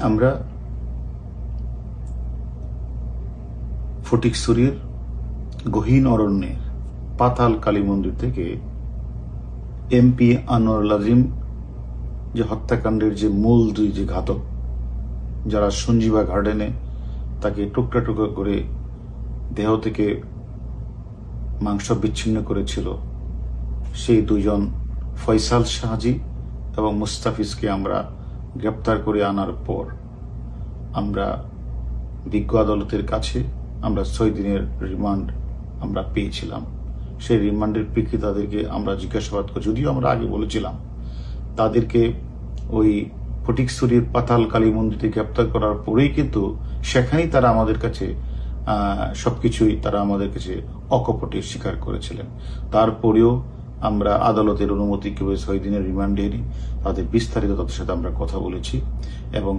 আমরা ফটিকছড়ির গহীন অরণ্যে পাতাল কালী মন্দির থেকে এমপি আনোয়ারুল আজিম যে হত্যাকাণ্ডের যে মূল দুই যে ঘাতক, যারা সঞ্জীবা গার্ডেনে তাকে টুকরা টুকরা করে দেহ থেকে মাংস বিচ্ছিন্ন করেছিল, সেই দুজন ফয়সাল শাহজি এবং মুস্তাফিজকে আমরা গ্রেপ্তার করে আনার পর আমরা বিজ্ঞ আদালতের কাছে আমরা 6 দিনের রিমান্ড আমরা পেয়েছিলাম। সেই রিমান্ডের প্রেক্ষিতে তাদেরকে আমরা জিজ্ঞাসাবাদ করি, যদিও আমরা আগে বলেছিলাম তাদেরকে ওই ফটিকছড়ির পাতাল কালী মন্দিরে গ্রেপ্তার করার পরেই কিন্তু সেখানেই তারা আমাদের কাছে সবকিছুই তারা আমাদের কাছে অকপটে স্বীকার করেছিলেন। তারপরেও আমরা আদালতের অনুমতি কেবল 6 দিনের রিমান্ডে নিই, তাদের বিস্তারিত তাদের সাথে আমরা কথা বলেছি এবং